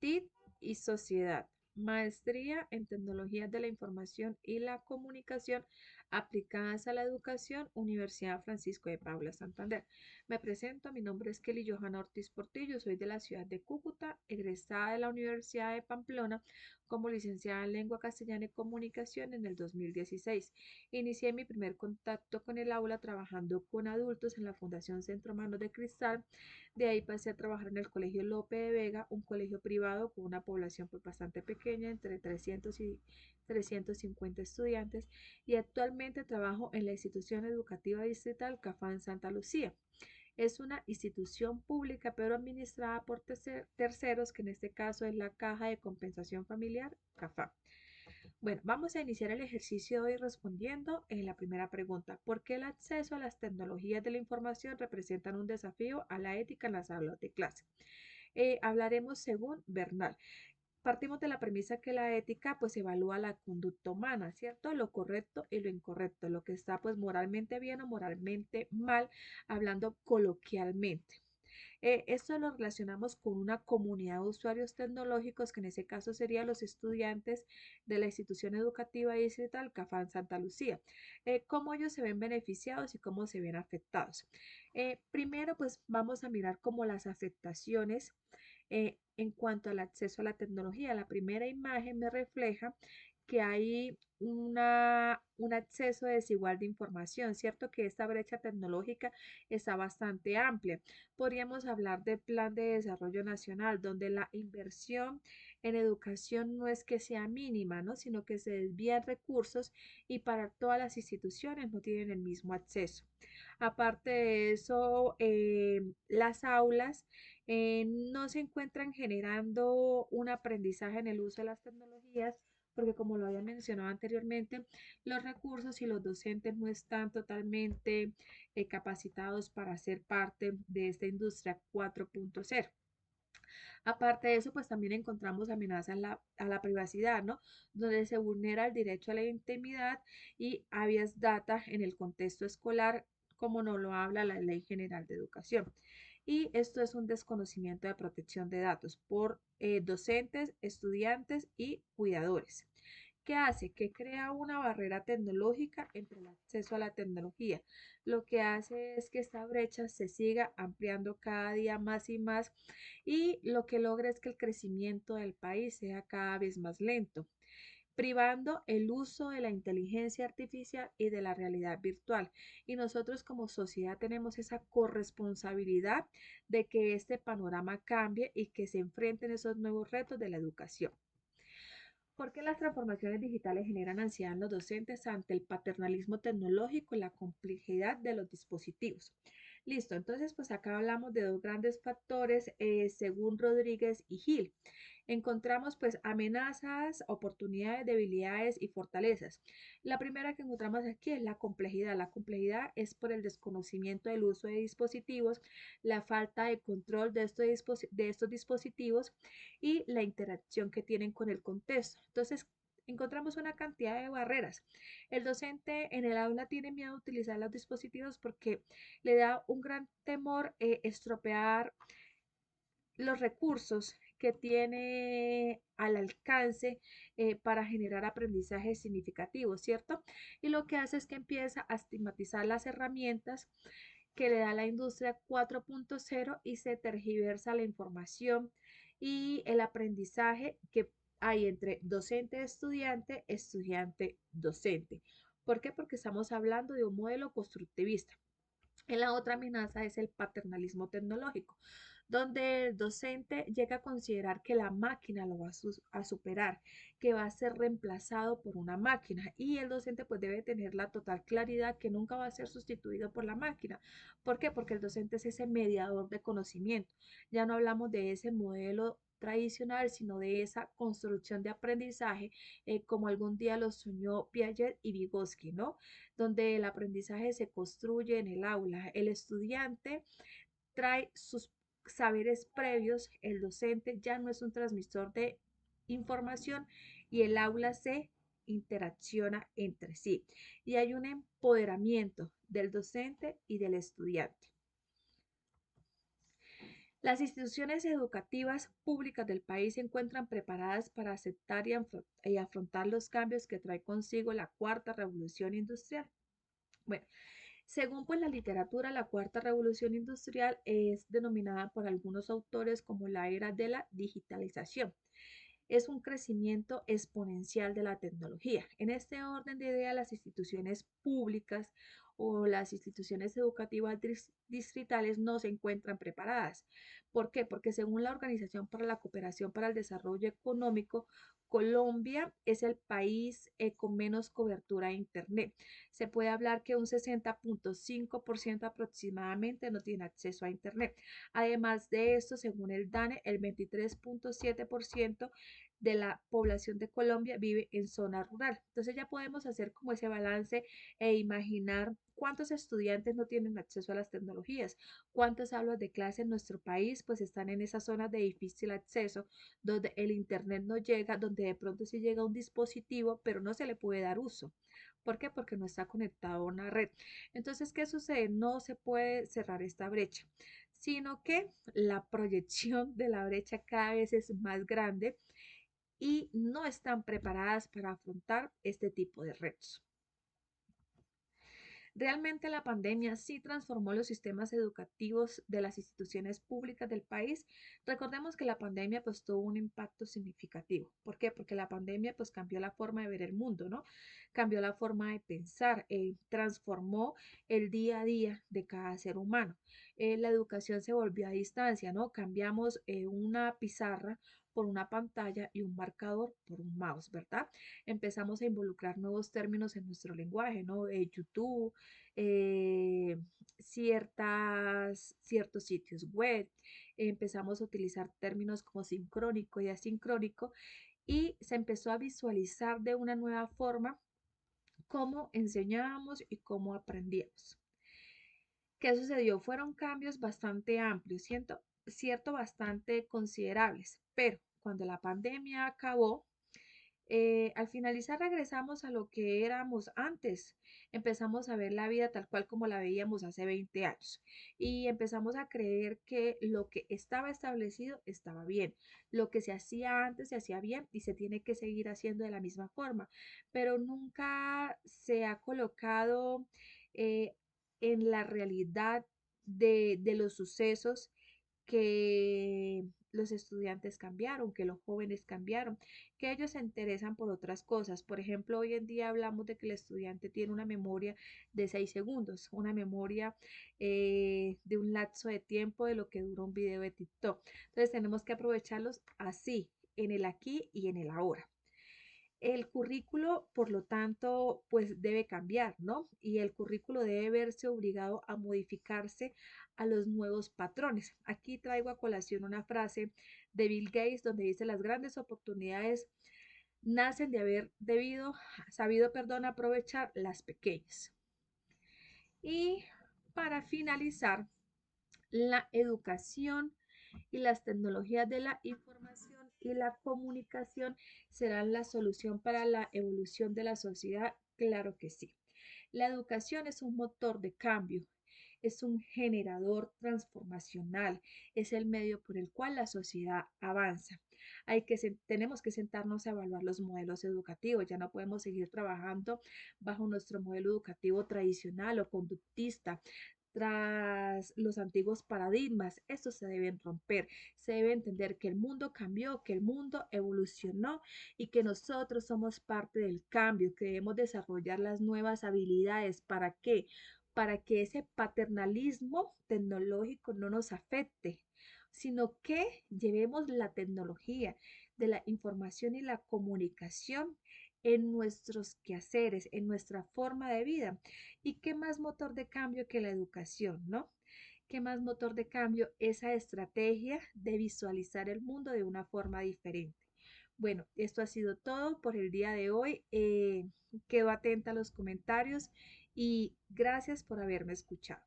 TIC y Sociedad. Maestría en Tecnologías de la Información y la Comunicación aplicadas a la educación, Universidad Francisco de Paula, Santander. Me presento, mi nombre es Kelly Johanna Ortiz Portillo, soy de la ciudad de Cúcuta, egresada de la Universidad de Pamplona como licenciada en Lengua Castellana y Comunicación en el 2016. Inicié mi primer contacto con el aula trabajando con adultos en la Fundación Centro Manos de Cristal. De ahí pasé a trabajar en el Colegio Lope de Vega, un colegio privado con una población pues bastante pequeña, entre 300 y 350 estudiantes, y actualmente trabajo en la institución educativa distrital CAFAN Santa Lucía. Es una institución pública pero administrada por terceros, que en este caso es la Caja de Compensación Familiar, CAFAM. Bueno, vamos a iniciar el ejercicio de hoy respondiendo en la primera pregunta. ¿Por qué el acceso a las tecnologías de la información representan un desafío a la ética en las aulas de clase? Hablaremos según Bernal. Partimos de la premisa que la ética pues evalúa la conducta humana, ¿cierto? Lo correcto y lo incorrecto, lo que está pues moralmente bien o moralmente mal, hablando coloquialmente. Esto lo relacionamos con una comunidad de usuarios tecnológicos, que en ese caso serían los estudiantes de la institución educativa distrital CAFAN Santa Lucía. ¿Cómo ellos se ven beneficiados y cómo se ven afectados? Primero, pues vamos a mirar como las afectaciones en cuanto al acceso a la tecnología. La primera imagen me refleja que hay un acceso desigual de información, ¿cierto? Que esta brecha tecnológica está bastante amplia. Podríamos hablar del Plan de Desarrollo Nacional, donde la inversión en educación no es que sea mínima, ¿no? Sino que se desvían recursos y para todas las instituciones no tienen el mismo acceso. Aparte de eso, las aulas no se encuentran generando un aprendizaje en el uso de las tecnologías, porque como lo había mencionado anteriormente, los recursos y los docentes no están totalmente capacitados para ser parte de esta industria 4.0. Aparte de eso, pues también encontramos amenazas a la privacidad, ¿no? Donde se vulnera el derecho a la intimidad y habeas data en el contexto escolar, como no lo habla la Ley General de Educación. Y esto es un desconocimiento de protección de datos por docentes, estudiantes y cuidadores. ¿Qué hace? Que crea una barrera tecnológica entre el acceso a la tecnología. Lo que hace es que esta brecha se siga ampliando cada día más y más, y lo que logra es que el crecimiento del país sea cada vez más lento, privando el uso de la inteligencia artificial y de la realidad virtual. Y nosotros como sociedad tenemos esa corresponsabilidad de que este panorama cambie y que se enfrenten esos nuevos retos de la educación. ¿Por qué las transformaciones digitales generan ansiedad en los docentes ante el paternalismo tecnológico y la complejidad de los dispositivos? Listo, entonces pues acá hablamos de dos grandes factores según Rodríguez y Gil. Encontramos pues amenazas, oportunidades, debilidades y fortalezas. La primera que encontramos aquí es la complejidad. La complejidad es por el desconocimiento del uso de dispositivos, la falta de control de estos dispositivos y la interacción que tienen con el contexto. Entonces, encontramos una cantidad de barreras. El docente en el aula tiene miedo a utilizar los dispositivos porque le da un gran temor estropear los recursos que tiene al alcance para generar aprendizajes significativos, ¿cierto? Y lo que hace es que empieza a estigmatizar las herramientas que le da la industria 4.0 y se tergiversa la información y el aprendizaje que hay entre docente-estudiante, estudiante-docente. ¿Por qué? Porque estamos hablando de un modelo constructivista. Y la otra amenaza es el paternalismo tecnológico, donde el docente llega a considerar que la máquina lo va a superar, que va a ser reemplazado por una máquina, y el docente pues debe tener la total claridad que nunca va a ser sustituido por la máquina. ¿Por qué? Porque el docente es ese mediador de conocimiento. Ya no hablamos de ese modelo tradicional, sino de esa construcción de aprendizaje, como algún día lo soñó Piaget y Vygotsky, ¿no? Donde el aprendizaje se construye en el aula. El estudiante trae sus saberes previos, el docente ya no es un transmisor de información y el aula se interacciona entre sí. Y hay un empoderamiento del docente y del estudiante. Las instituciones educativas públicas del país se encuentran preparadas para aceptar y afrontar los cambios que trae consigo la cuarta revolución industrial. Bueno, según pues la literatura, la cuarta revolución industrial es denominada por algunos autores como la era de la digitalización. Es un crecimiento exponencial de la tecnología. En este orden de ideas, las instituciones públicas o las instituciones educativas distritales no se encuentran preparadas. ¿Por qué? Porque según la Organización para la Cooperación para el Desarrollo Económico, Colombia es el país con menos cobertura de Internet. Se puede hablar que un 60.5% aproximadamente no tiene acceso a Internet. Además de esto, según el DANE, el 23.7% de la población de Colombia vive en zona rural. Entonces ya podemos hacer como ese balance e imaginar cuántos estudiantes no tienen acceso a las tecnologías, cuántas aulas de clase en nuestro país pues están en esas zonas de difícil acceso, donde el internet no llega, donde de pronto sí llega un dispositivo, pero no se le puede dar uso. ¿Por qué? Porque no está conectado a una red. Entonces, ¿qué sucede? No se puede cerrar esta brecha, sino que la proyección de la brecha cada vez es más grande y no están preparadas para afrontar este tipo de retos. Realmente la pandemia sí transformó los sistemas educativos de las instituciones públicas del país. Recordemos que la pandemia pues tuvo un impacto significativo. ¿Por qué? Porque la pandemia pues cambió la forma de ver el mundo, ¿no? Cambió la forma de pensar, transformó el día a día de cada ser humano. La educación se volvió a distancia, ¿no? Cambiamos una pizarra por una pantalla y un marcador por un mouse, ¿verdad? Empezamos a involucrar nuevos términos en nuestro lenguaje, ¿no? YouTube, eh, ciertos sitios web, empezamos a utilizar términos como sincrónico y asincrónico y se empezó a visualizar de una nueva forma cómo enseñábamos y cómo aprendíamos. ¿Qué sucedió? Fueron cambios bastante amplios, bastante considerables, pero cuando la pandemia acabó, al finalizar regresamos a lo que éramos antes. Empezamos a ver la vida tal cual como la veíamos hace 20 años y empezamos a creer que lo que estaba establecido estaba bien. Lo que se hacía antes se hacía bien y se tiene que seguir haciendo de la misma forma, pero nunca se ha colocado eh, en la realidad de los sucesos que los estudiantes cambiaron, que los jóvenes cambiaron, que ellos se interesan por otras cosas. Por ejemplo, hoy en día hablamos de que el estudiante tiene una memoria de 6 segundos, una memoria de un lapso de tiempo de lo que dura un video de TikTok. Entonces tenemos que aprovecharlos así, en el aquí y en el ahora. El currículo, por lo tanto, pues debe cambiar, ¿no? Y el currículo debe verse obligado a modificarse a los nuevos patrones. Aquí traigo a colación una frase de Bill Gates donde dice las grandes oportunidades nacen de haber sabido, perdón, aprovechar las pequeñas. Y para finalizar, la educación y las tecnologías de la información y la comunicación serán la solución para la evolución de la sociedad. Claro que sí. La educación es un motor de cambio, es un generador transformacional, es el medio por el cual la sociedad avanza. Tenemos que sentarnos a evaluar los modelos educativos, ya no podemos seguir trabajando bajo nuestro modelo educativo tradicional o conductista, tras los antiguos paradigmas. Estos se deben romper, se debe entender que el mundo cambió, que el mundo evolucionó y que nosotros somos parte del cambio, que debemos desarrollar las nuevas habilidades. ¿Para qué? Para que ese paternalismo tecnológico no nos afecte, sino que llevemos la tecnología de la información y la comunicación en nuestros quehaceres, en nuestra forma de vida. ¿Y qué más motor de cambio que la educación, no? ¿Qué más motor de cambio? Esa estrategia de visualizar el mundo de una forma diferente. Bueno, esto ha sido todo por el día de hoy. Quedo atenta a los comentarios y gracias por haberme escuchado.